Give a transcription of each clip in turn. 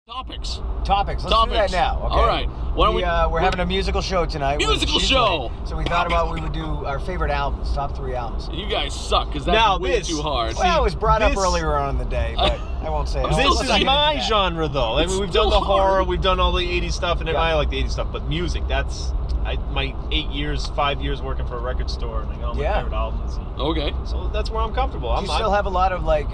Topics. Let's do that now. Okay. All right. We're having a musical show tonight. Musical show. So we thought about we would do our favorite albums, top 3 albums. You guys suck because that's way too hard. Well, it was brought up earlier on in the day, but I won't say it. This is my genre, though. I mean, we've done the horror, we've done all the 80s stuff, and I like the 80s stuff, but music, that's my 5 years working for a record store, and I got all my favorite albums. Okay. So that's where I'm comfortable. Do you still have a lot of, like,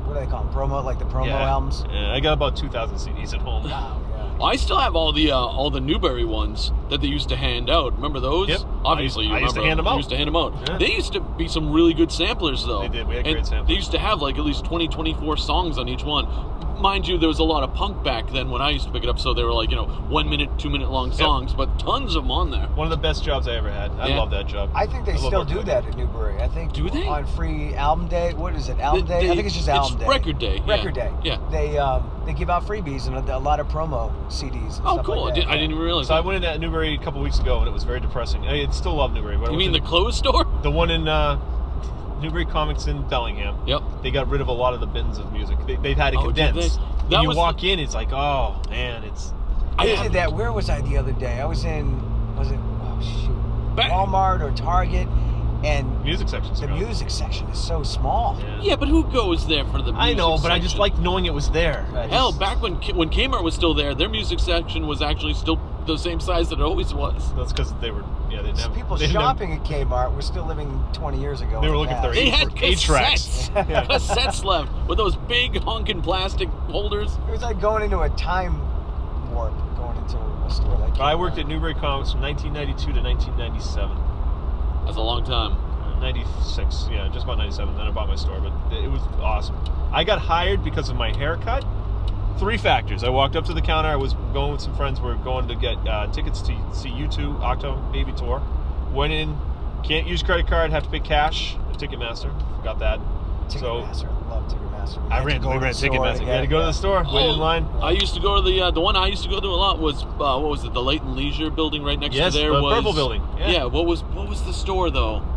what do they call them? Promo, like the promo albums? Yeah, I got about 2,000 CDs at home. Wow, Well, I still have all the Newberry ones that they used to hand out. Remember those? Yep. Obviously, you I used to hand them out. You used to hand them out. Yeah. They used to be some really good samplers, though. They did. We had great samplers. They used to have like at least 20, 24 songs on each one. Mind you, there was a lot of punk back then when I used to pick it up, so they were like, 1 minute, 2 minute long songs, but tons of them on there. One of the best jobs I ever had. I love that job. I think they still do that at Newbury. I think. Do they? On free album day. What is it? Album day? I think it's just album day. Record day. Record day. Yeah. They give out freebies and a lot of promo CDs. And stuff cool. Like that. I didn't even realize So that. I went into Newbury a couple weeks ago, and it was very depressing. I still love Newbury. But You mean the clothes store? The one in Newbury Comics in Bellingham. Yep. They got rid of a lot of the bins of music. They've had to condense. When you walk in, it's like, oh, man, it's... I did that. Where was I the other day? I was in, Walmart or Target, and music section. The music section is so small. Yeah, but who goes there for the music I know, but section? I just liked knowing it was there. Hell, back when Kmart was still there, their music section was actually still the same size that it always was. That's because they were, people shopping at Kmart were still living 20 years ago. They were looking for their They had cassettes. Cassettes left with those big honking plastic holders. It was like going into a time warp, going into a store like Kmart. I worked at Newbury Comics from 1992 to 1997. That's a long time. 96, just about 97. Then I bought my store, but it was awesome. I got hired because of my haircut. 3 factors. I walked up to the counter. I was going with some friends. We were going to get tickets to see U2 Octo Baby Tour. Went in, can't use credit card, have to pay cash at Ticketmaster. Forgot that. Ticketmaster. I love Ticketmaster. We ran Ticketmaster. You had to go to the store, wait in line. I used to go to the one I used to go to a lot was what was it? The Leighton Leisure building right next to there the was Purple Building. Yeah. What was the store though?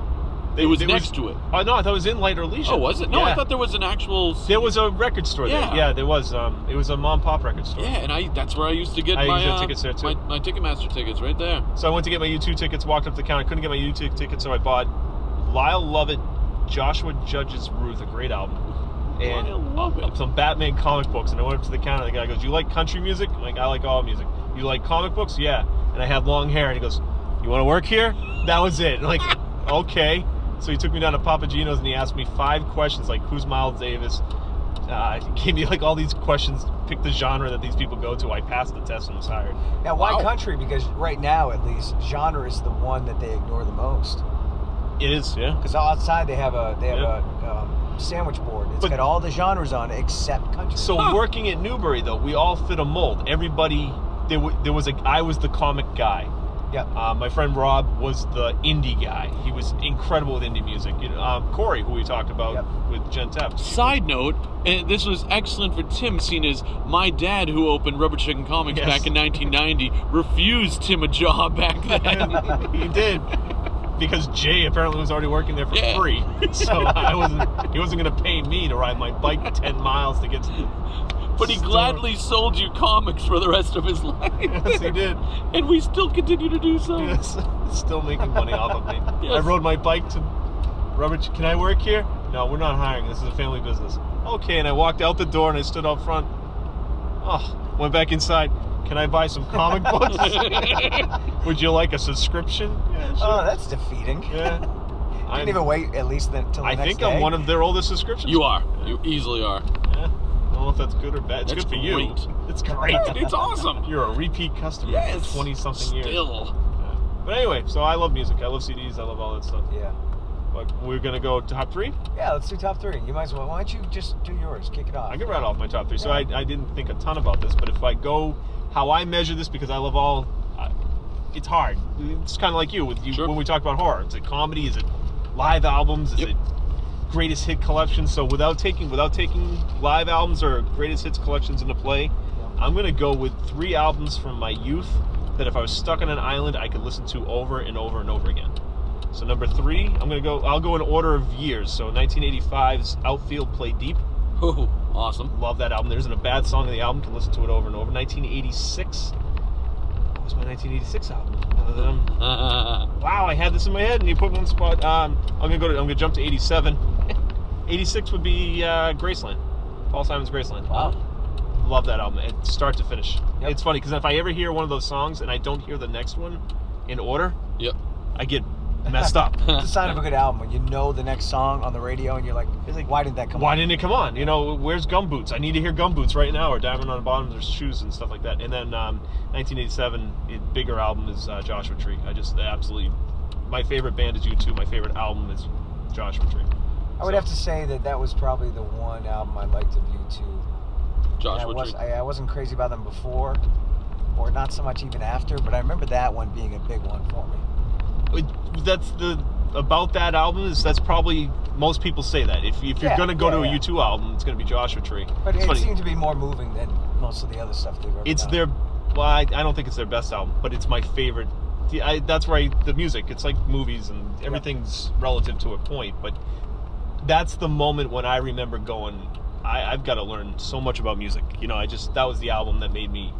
It was next to it. Oh no, I thought it was in Leighton Leisure. Oh, was it? No, I thought there was an actual. There was a record store there. Yeah, there was. It was a mom and pop record store. Yeah, and that's where I used to get my tickets there too. My Ticketmaster tickets right there. So I went to get my U2 tickets. Walked up to the counter. Couldn't get my U2 tickets, so I bought Lyle Lovett, Joshua Judge's Ruth, a great album, and some Batman comic books. And I went up to the counter. The guy goes, "You like country music?" I'm like, "I like all music." "You like comic books?" "Yeah." And I had long hair. And he goes, "You want to work here?" That was it. I'm like, okay. So he took me down to Papa Gino's and he asked me 5 questions, like who's Miles Davis. He gave me like all these questions. Pick the genre that these people go to. I passed the test and was hired. Now, why country? Because right now, at least, genre is the one that they ignore the most. It is, yeah. Because outside they have a sandwich board. It's got all the genres on it except country. So working at Newbury though, we all fit a mold. Everybody, I was the comic guy. Yep. My friend Rob was the indie guy. He was incredible with indie music. Corey, who we talked about with Gentep. Side note, and this was excellent for Tim, seeing as my dad, who opened Rubber Chicken Comics back in 1990, refused Tim a job back then. He did. Because Jay apparently was already working there for free. So he wasn't going to pay me to ride my bike 10 miles to get to But he gladly sold you comics for the rest of his life. Yes, he did. And we still continue to do so. Yes, still making money off of me. Yes. I rode my bike to Rubber. Can I work here? No, we're not hiring. This is a family business. Okay, and I walked out the door and I stood out front. Oh, went back inside. Can I buy some comic books? Would you like a subscription? Yeah, sure. Oh, that's defeating. Yeah. Didn't even wait at least until the next day. I think I'm one of their oldest subscriptions. You are. You easily are. Yeah. I don't know if that's good or bad. It's good for you. It's great. It's awesome. You're a repeat customer for 20-something years. Still. Yeah. But anyway, so I love music. I love CDs. I love all that stuff. Yeah. But we're going to go top 3? Yeah, let's do top 3. You might as well. Why don't you just do yours? Kick it off. I can rattle off my top 3. So I didn't think a ton about this, but if I go how I measure this, because I love all, it's hard. It's kind of like you, when we talk about horror. Is it comedy? Is it live albums? Is it greatest hit collections? So without taking live albums or greatest hits collections into play, I'm going to go with 3 albums from my youth that if I was stuck on an island, I could listen to over and over and over again. So number 3, I'll go in order of years. So 1985's Outfield Play Deep. Oh, awesome. Love that album. There isn't a bad song on the album. Can listen to it over and over. 1986. What was my 1986 album? Wow, I had this in my head, and you put me on the spot. I'm gonna jump to 87. 86 would be Graceland. Paul Simon's Graceland. Wow. Love that album, start to finish. Yep. It's funny because if I ever hear one of those songs and I don't hear the next one in order, Yep. I get messed up. It's a sign of a good album when you know the next song on the radio and you're like, why didn't that come Why on? didn't it come on? You know, where's Gumboots? I need to hear Gumboots right now, or Diamond on the Bottom of their Shoes and stuff like that. And then 1987, bigger album is Joshua Tree. I just absolutely, my favorite band is U2. My favorite album is Joshua Tree. I would have to say that was probably the one album I liked of U2. Joshua Tree. I wasn't crazy about them before, or not so much even after, but I remember that one being a big one for me. About that album is that's probably most people say that if you're gonna go to a U2 album, it's gonna be Joshua Tree. But it's it funny. seemed to be more moving than most of the other stuff they've ever It's done. their, well, I don't think it's their best album, but it's my favorite. That's where the music. It's like movies and everything's relative to a point, but that's the moment when I remember going, I've got to learn so much about music. You know, that was the album that made me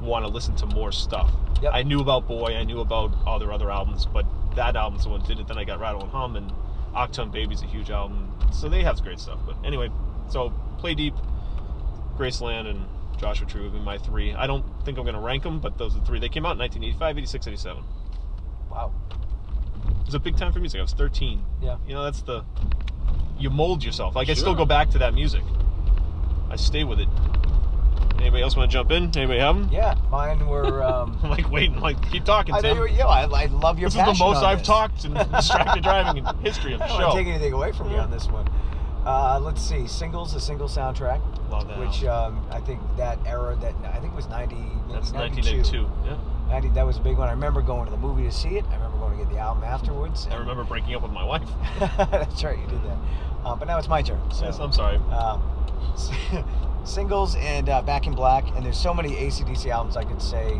want to listen to more stuff. Yep. I knew about Boy, I knew about all their other albums, but that album's the one that did it. Then I got Rattle and Hum, and Octone Baby's a huge album. So they have great stuff. But anyway, so Play Deep, Graceland, and Joshua Tree would be my three. I don't think I'm going to rank them, but those are the three. They came out in 1985, 86, 87. Wow. It was a big time for music. I was 13. Yeah. You know, you mold yourself. Like, I still Sure. go back to that music. I stay with it. Anybody else want to jump in? Anybody have them? Yeah, mine were. I'm like waiting, keep talking, I Tim. know I love your This is passion the most on I've this. talked in distracted driving in history of the I don't want show. to take anything away from you on this one. Let's see, Singles, the single soundtrack, Love that which album. I think that era, I think it was 90, That's 92. 1992. Yeah. 90, that was a big one. I remember going to the movie to see it. I remember going to get the album afterwards. I remember breaking up with my wife. That's right, you did that. But now it's my turn. So, Yes, I'm sorry. Singles and Back in Black, and there's so many AC/DC albums I could say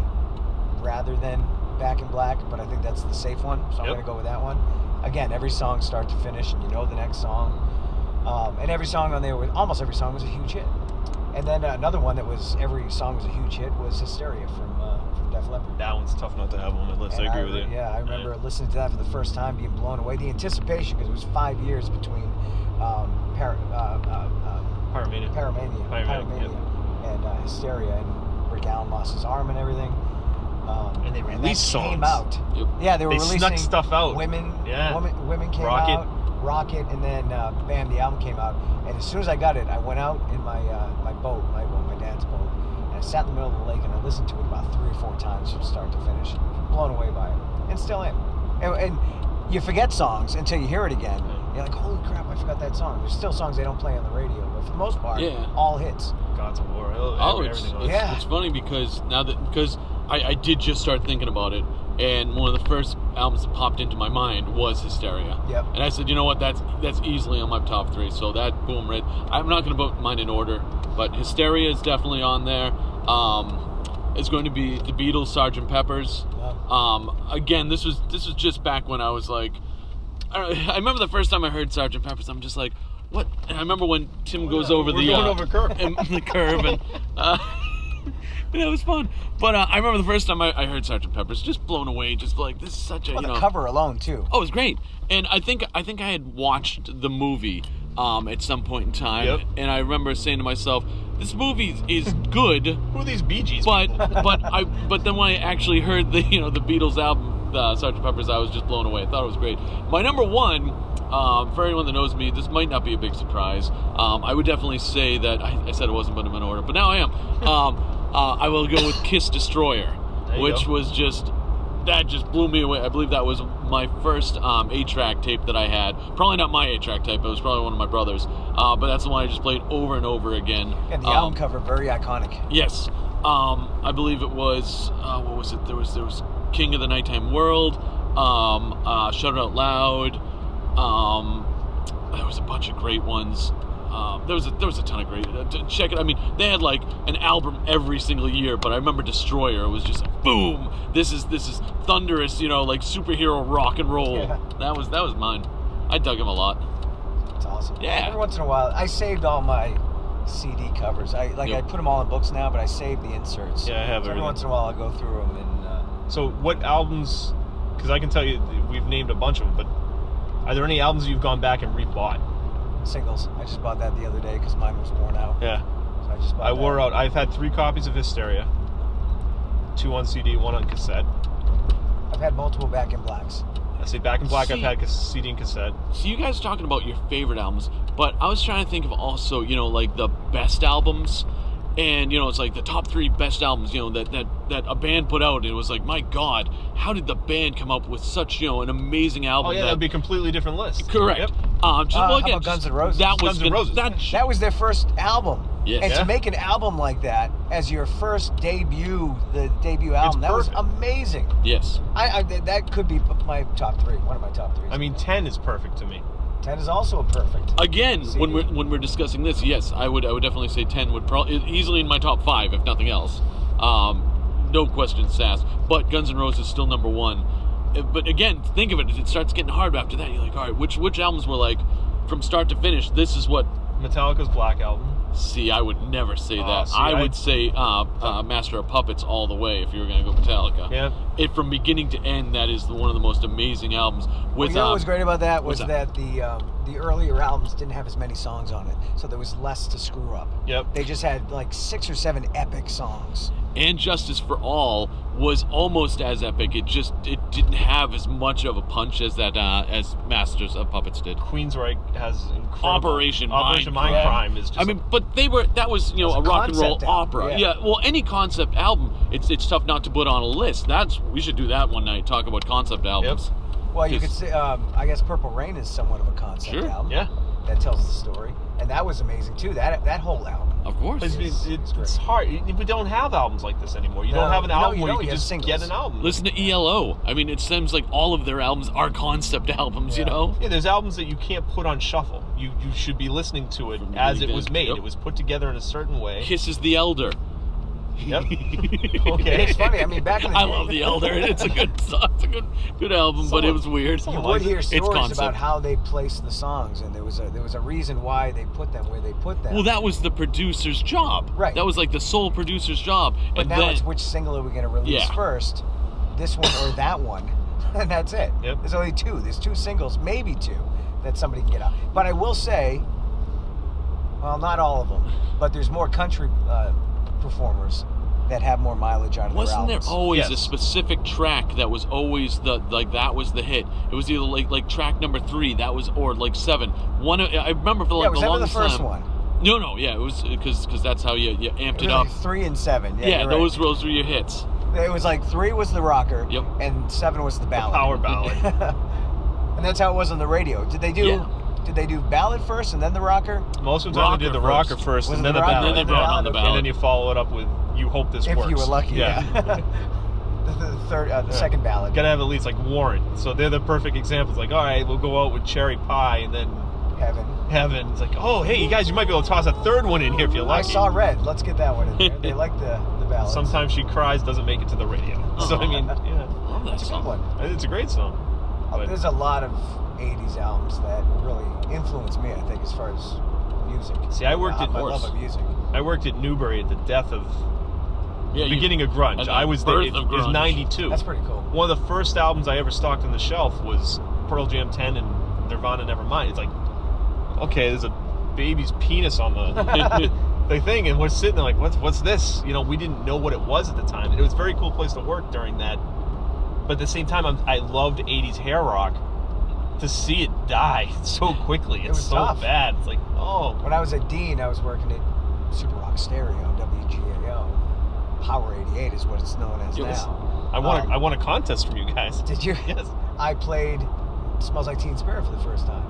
rather than Back in Black, but I think that's the safe one, so I'm Yep. going to go with that one. Again, every song start to finish, and you know the next song. And every song on there, almost every song was a huge hit. And then another one that was, every song was a huge hit was Hysteria from Def Leppard. That one's tough not to have on my list. And I agree with you. Yeah, I remember listening to that for the first time, being blown away. The anticipation, because it was 5 years between Pyromania. Pyromania and Hysteria, and Rick Allen lost his arm and everything. And they that released came songs. out. Yep. Yeah, they were They releasing snuck stuff out. Women, Yeah. women came Rocket. out. Rocket, and then bam, the album came out. And as soon as I got it, I went out in my boat, my dad's boat, and I sat in the middle of the lake and I listened to it about 3 or 4 times from start to finish. Blown away by it, and still am. And you forget songs until you hear it again. You're like, holy crap, I forgot that song. There's still songs they don't play on the radio, but for the most part, Yeah. all hits. Gods of War. Oh, it's everything on it. Yeah. it's funny because I did just start thinking about it, and one of the first albums that popped into my mind was Hysteria. Yep. And I said, you know what, that's easily on my top 3. So that boom, right. I'm not going to put mine in order, but Hysteria is definitely on there. It's going to be the Beatles, Sgt. Pepper's. Again, this was just back when I was like, I remember the first time I heard Sgt. Pepper's. I'm just like, what? And I remember when Tim goes over we're the going over curve. and the curve, and it was fun. But I remember the first time I heard Sgt. Pepper's, just blown away, just like, this is such a, Well, the cover alone too. Oh, it was great. And I think I had watched the movie at some point in time, Yep. and I remember saying to myself, this movie is good, Who are these Bee Gees but people? but then when I actually heard the Beatles album, Sgt. Pepper's, I was just blown away. I thought it was great. My number one, for anyone that knows me, this might not be a big surprise. I would definitely say that I said it wasn't put them in order, but now I am. I will go with Kiss Destroyer, There you which go. was just blew me away. I believe that was my first 8-track tape that I had. Probably not my 8-track tape. It was probably one of my brother's. But that's the one I just played over and over again. And the album cover, very iconic. Yes. I believe it was, what was it? There was King of the Nighttime World, Shout It Out Loud. There was a bunch of great ones. There was a ton of great. Check it. I mean, they had like an album every single year, but I remember Destroyer. It was just like, boom. This is thunderous, like superhero rock and roll. Yeah. That was mine. I dug him a lot. It's awesome. Yeah. Every once in a while, I saved all my CD covers. I Yep. put them all in books now, but I save the inserts. Yeah, I have So every everything. once in a while I'll go through them and. So what albums? Because I can tell you we've named a bunch of them, but are there any albums you've gone back and rebought? Singles. I just bought that the other day because mine was worn out. Yeah. So I just bought I that. wore out. I've had 3 copies of Hysteria. 2 on CD, 1 on cassette. I've had multiple Back in Blacks. I say Back in Black. See- I've had CD and cassette. So you guys talking about your favorite albums, but I was trying to think of also, like the best albums, and it's like the top 3 best albums, that a band put out, and it was like, my God, how did the band come up with such, an amazing album? Oh yeah, that'd be a completely different list. correct. Yep. How about Guns N' Roses? That was Guns N' Roses. That was their first album. Yes. And Yeah. to make an album like that as your first debut, the debut album, that was perfect. amazing. Yes. That could be my top 3, one of my top 3. I mean, 10 is perfect to me. 10 is also a perfect. Again, CD. when we're discussing this, yes, I would definitely say 10 would probably easily in my top 5 if nothing else. No questions asked. But Guns N' Roses is still number 1. But again, think of it. It starts getting hard after that. You're like, all right, which albums were like from start to finish? This is what. Metallica's Black Album. See, I would never say that. see, I would say Master of Puppets all the way if you were going to go Metallica. Yeah. It from beginning to end, that is one of the most amazing albums. With You know what was great about that was what's that the earlier albums didn't have as many songs on it, so there was less to screw up. Yep. They just had like 6 or 7 epic songs. and Justice for All was almost as epic. It didn't have as much of a punch as that as Masters of Puppets did. Queensryche has incredible. Operation Mindcrime Mindcrime is just. I mean, but that was was a a rock and roll concept album, opera. yeah. Well, any concept album, it's tough not to put on a list. We should do that one night. Talk about concept albums. Well, you could Just- say, I guess Purple Rain is somewhat of a concept Sure, album. yeah. That tells the story, and that was amazing too. That whole album. Of course. But It's it's hard. We don't have albums like this anymore. You No, don't have an no, album you where don't. you You can have just singles. get an album. Listen to ELO. I mean, it seems like all of their albums are concept albums. Yeah. You know. Yeah, there's albums that you can't put on shuffle. You should be listening to it From as beginning it was to- made. yep. It was put together in a certain way. Kiss is the Elder. Yep. And Okay. it's funny. I mean, back in the I day, love the Elder. It's a good song. It's a good album, but it was weird. You Someone would likes hear it. It's stories concept. about how they placed the songs, and there was a reason why they put them where they put them. Well, that was the producer's job. Right. That was like the sole producer's job. but and now then, it's which single are we going to release Yeah. first, this one or that one, and that's it. Yep. There's only 2. There's 2 singles, maybe 2, that somebody can get out. But I will say, well, not all of them, but there's more country performers that have more mileage out of wasn't their there albums. always a Yes. specific track that was always that was the hit? It was either like track number 3 that was or like 7. I remember for like Yeah, was the that longest the first time. one? No, yeah, it was because that's how you amped It it was up. like 3 and 7. Yeah, Yeah, you're right. those were your hits. It was like 3 was the rocker, Yep. and 7 was the ballad. Power ballad. And that's how it was on the radio. Did they do? Yeah. Did they do ballad first and then the rocker? Most of the time they did the Rocker rocker first. first Was and it then the the rocker? ballad. And then they brought on the Okay. ballad. And then you follow it up with "You Hope This If Works." you were lucky, Yeah. the third, the Yeah. second ballad. Gotta have at least like Warrant. So they're the perfect examples. Like, all right, we'll go out with Cherry Pie, and then Heaven. Heaven. It's like, oh, hey, you guys, you might be able to toss a third one in here if you're I lucky. saw Red. Let's get that one in there. They like the ballads. Sometimes She Cries doesn't make it to the radio. So I mean, yeah, Love that It's a good song. one. it's a great song. But There's a lot of 80s albums that really influenced me, I think, as far as music. See, I worked at my love of music. I worked at Newbury at the death of Yeah, you- beginning of grunge. at the I was there. birth It of was grunge. 92. That's pretty cool. One of the first albums I ever stocked on the shelf was Pearl Jam 10 and Nirvana Nevermind. It's like, okay, there's a baby's penis on the the thing, and we're sitting there like, what's this? You know, we didn't know what it was at the time. It was a very cool place to work during that. But at the same time, I loved 80s hair rock. To see it die so quickly, it's was so tough. bad. It's like, oh, When I was at Dean, I was working at Super Rock Stereo, WGAO. Power 88 is what it's known as Yes. now. I won a contest from you guys. Did you? Yes. I played Smells Like Teen Spirit for the first time.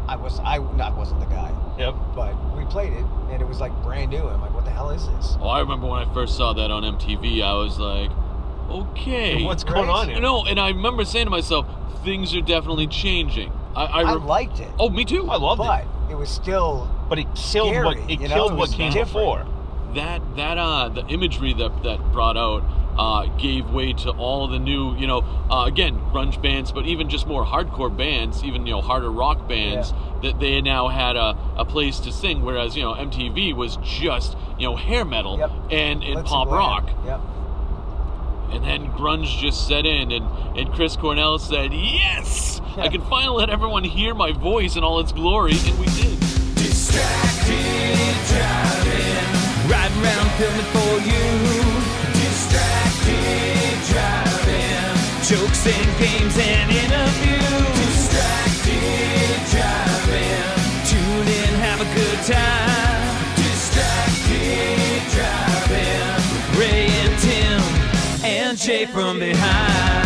I wasn't the guy, Yep. but we played it, and it was like brand new. I'm like, what the hell is this? Oh, I remember when I first saw that on MTV. I was like, okay, What's going on here? You know, and I remember saying to myself, things are definitely changing. I liked it, Oh, me too. I loved but it. it was still But it killed scary, what you know? killed It what was came different. before. the imagery that brought out gave way to all the new, again, grunge bands, but even just more hardcore bands, even harder rock bands, that they now had a place to sing, whereas MTV was just hair metal and pop rock. Yep. And then grunge just set in, and Chris Cornell said, "Yes, I can finally let everyone hear my voice in all its glory," and we did. Distracted driving, riding around filming for you. Distracted driving, jokes and games and interviews. Distracted driving, tune in, have a good time. Distracted driving, Ray and Tim and Jay from behind.